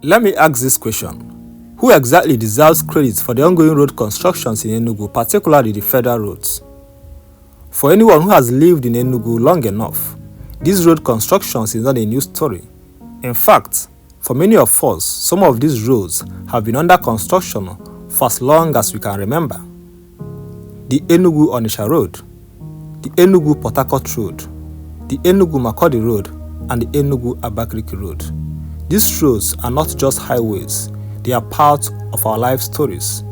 Let me ask this question. Who exactly deserves credit for the ongoing road constructions in Enugu, particularly the federal roads? For anyone who has lived in Enugu long enough, these road constructions is not a new story. In fact, for many of us, some of these roads have been under construction for as long as we can remember. The Enugu-Onitsha Road, the Enugu-Port Harcourt Road, the Enugu-Makurdi Road, and the Enugu-Abakaliki Road. These roads are not just highways, they are part of our life stories.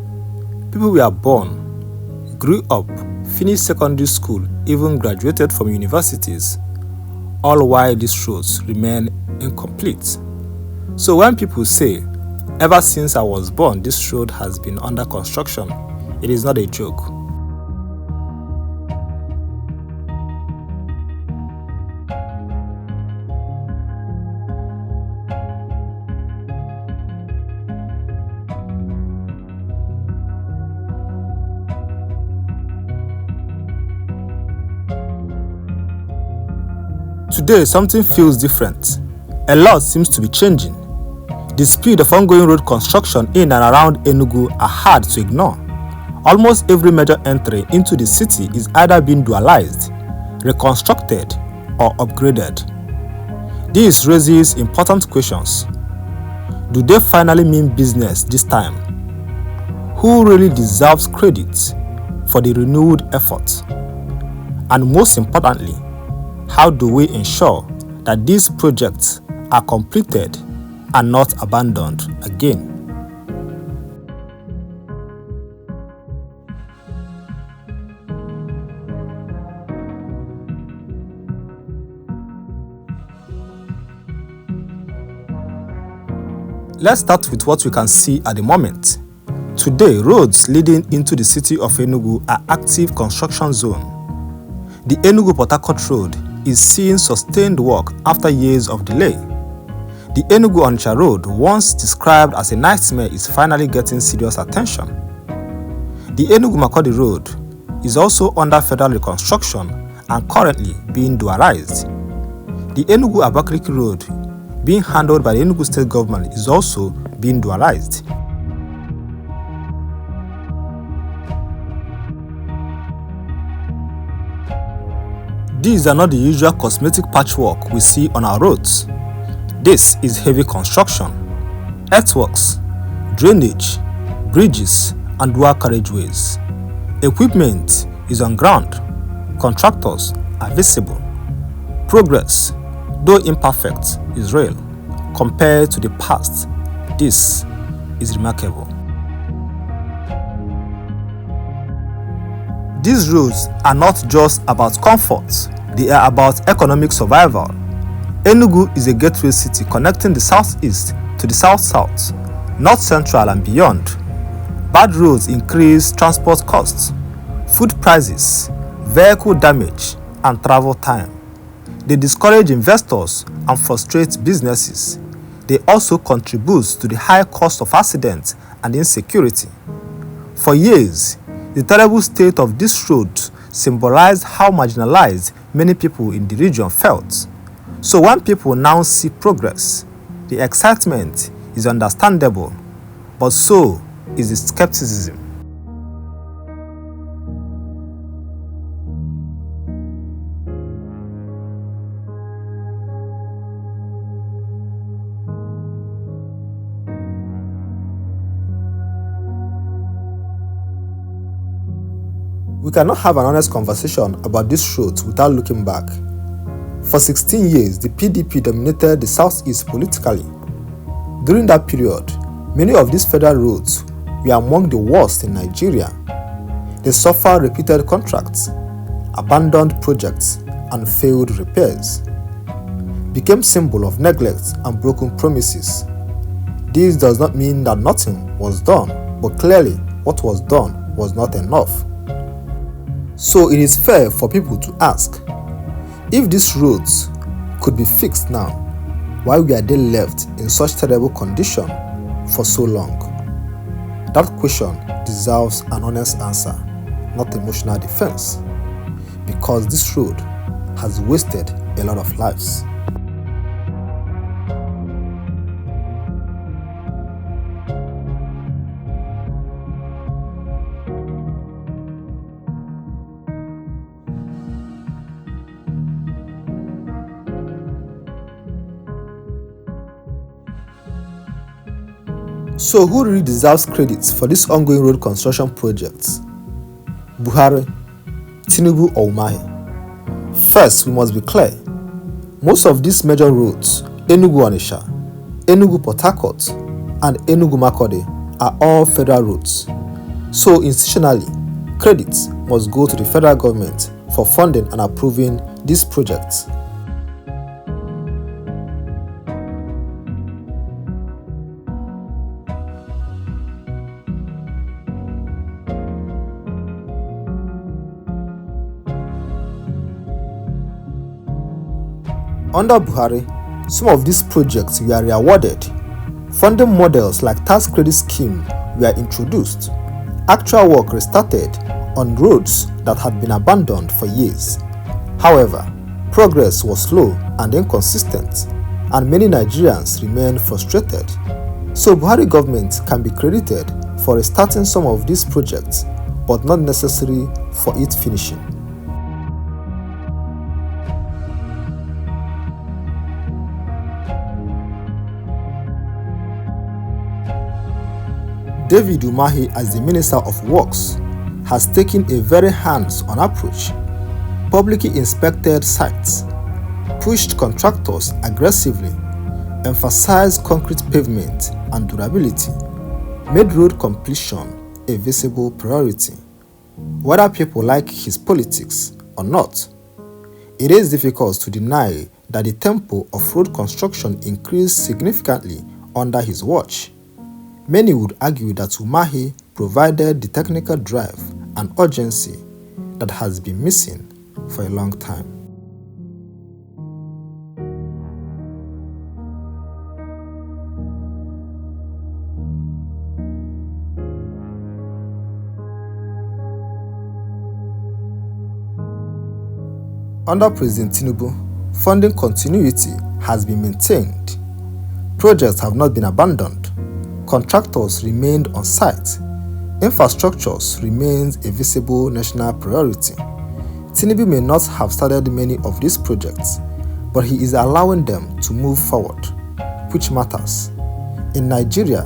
People were born, grew up, finished secondary school, even graduated from universities, all while these roads remain incomplete. So when people say, ever since I was born, this road has been under construction, it is not a joke. Today, something feels different. A lot seems to be changing. The speed of ongoing road construction in and around Enugu are hard to ignore. Almost every major entry into the city is either being dualized, reconstructed, or upgraded. This raises important questions. Do they finally mean business this time? Who really deserves credit for the renewed effort? And most importantly, how do we ensure that these projects are completed and not abandoned again? Let's start with what we can see at the moment. Today, roads leading into the city of Enugu are active construction zone. The Enugu-Port Harcourt Road is seeing sustained work after years of delay. The Enugu-Onitsha Road, once described as a nightmare, is finally getting serious attention. The Enugu-Makurdi Road is also under federal reconstruction and currently being dualized. The Enugu-Abakaliki Road, being handled by the Enugu state government, is also being dualized. These are not the usual cosmetic patchwork we see on our roads. This is heavy construction, earthworks, drainage, bridges, and dual carriageways. Equipment is on ground. Contractors are visible. Progress, though imperfect, is real. Compared to the past, this is remarkable. These roads are not just about comfort, they are about economic survival. Enugu is a gateway city connecting the southeast to the south-south, north central and beyond. Bad roads increase transport costs, food prices, vehicle damage, and travel time. They discourage investors and frustrate businesses. They also contribute to the high cost of accidents and insecurity. For years, the terrible state of this road symbolized how marginalized many people in the region felt. So when people now see progress, the excitement is understandable, but so is the skepticism. We cannot have an honest conversation about these roads without looking back. For 16 years, the PDP dominated the southeast politically. During that period, many of these federal roads were among the worst in Nigeria. They suffered repeated contracts, abandoned projects, and failed repairs. Became symbol of neglect and broken promises. This does not mean that nothing was done, but clearly what was done was not enough. So it is fair for people to ask, if these roads could be fixed now, why were they left in such terrible condition for so long? That question deserves an honest answer, not emotional defense, because this road has wasted a lot of lives. So who really deserves credit for this ongoing road construction project? Buhari, Tinubu or Umahi? First, we must be clear. Most of these major roads, Enugu Onitsha, Enugu Port Harcourt, and Enugu Makurdi, are all federal roads. So institutionally, credit must go to the federal government for funding and approving these projects. Under Buhari, some of these projects were rewarded. Funding models like tax credit scheme were introduced. Actual work restarted on roads that had been abandoned for years. However, progress was slow and inconsistent, and many Nigerians remained frustrated. So Buhari government can be credited for restarting some of these projects, but not necessary for it finishing. David Umahi, as the Minister of Works, has taken a very hands-on approach, publicly inspected sites, pushed contractors aggressively, emphasized concrete pavement and durability, made road completion a visible priority. Whether people like his politics or not, it is difficult to deny that the tempo of road construction increased significantly under his watch. Many would argue that Umahi provided the technical drive and urgency that has been missing for a long time. Under President Tinubu, funding continuity has been maintained. Projects have not been abandoned. Contractors remained on site. Infrastructures remains a visible national priority. Tinubu may not have started many of these projects, but he is allowing them to move forward, which matters. In Nigeria,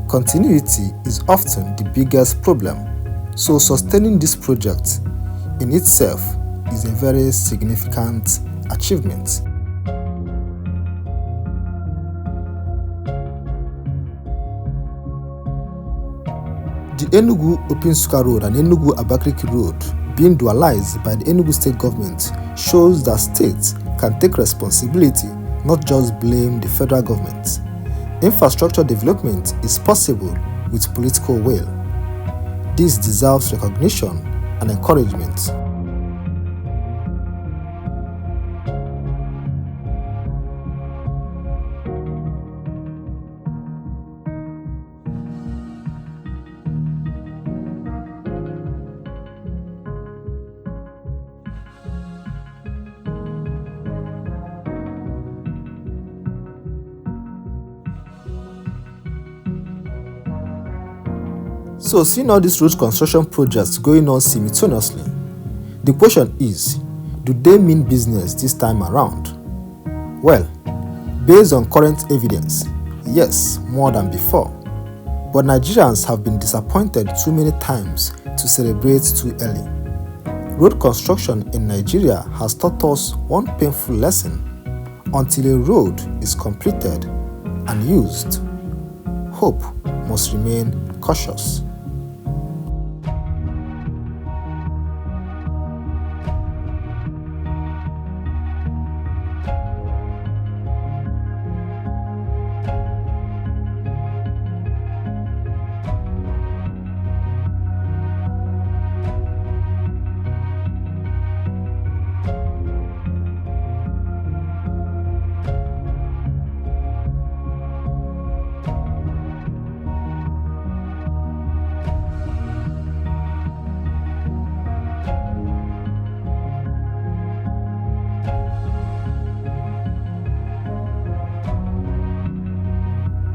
continuity is often the biggest problem, so sustaining this project in itself is a very significant achievement. The Enugu Road and Enugu Abakaliki Road being dualized by the Enugu state government shows that states can take responsibility, not just blame the federal government. Infrastructure development is possible with political will. This deserves recognition and encouragement. So, seeing all these road construction projects going on simultaneously, the question is, do they mean business this time around? Well, based on current evidence, yes, more than before. But Nigerians have been disappointed too many times to celebrate too early. Road construction in Nigeria has taught us one painful lesson. Until a road is completed and used, hope must remain cautious.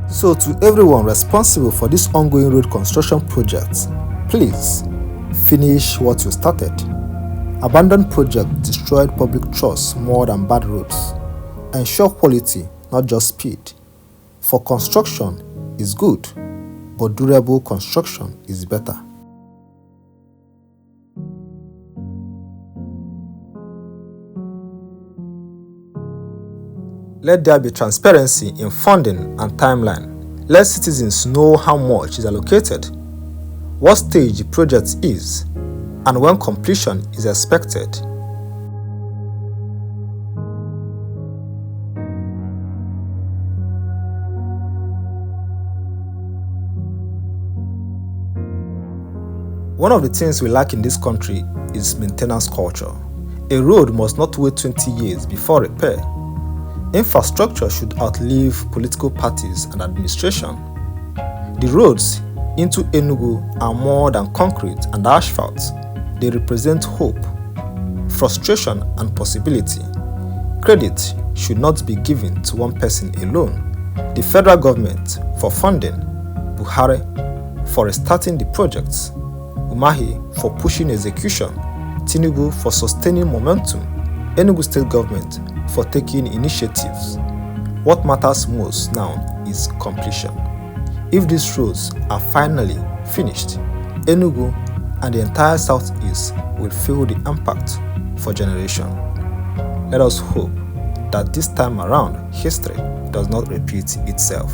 So to everyone responsible for this ongoing road construction project, please finish what you started. Abandoned projects destroyed public trust more than bad roads. Ensure quality, not just speed. For construction is good, but durable construction is better. Let there be transparency in funding and timeline. Let citizens know how much is allocated, what stage the project is, and when completion is expected. One of the things we lack in this country is maintenance culture. A road must not wait 20 years before repair. Infrastructure should outlive political parties and administration. The roads into Enugu are more than concrete and asphalt. They represent hope, frustration, and possibility. Credit should not be given to one person alone. The federal government for funding, Buhari for restarting the projects, Umahi for pushing execution, Tinubu for sustaining momentum, Enugu state government for taking initiatives. What matters most now is completion. If these roads are finally finished, Enugu and the entire southeast will feel the impact for generations. Let us hope that this time around history does not repeat itself.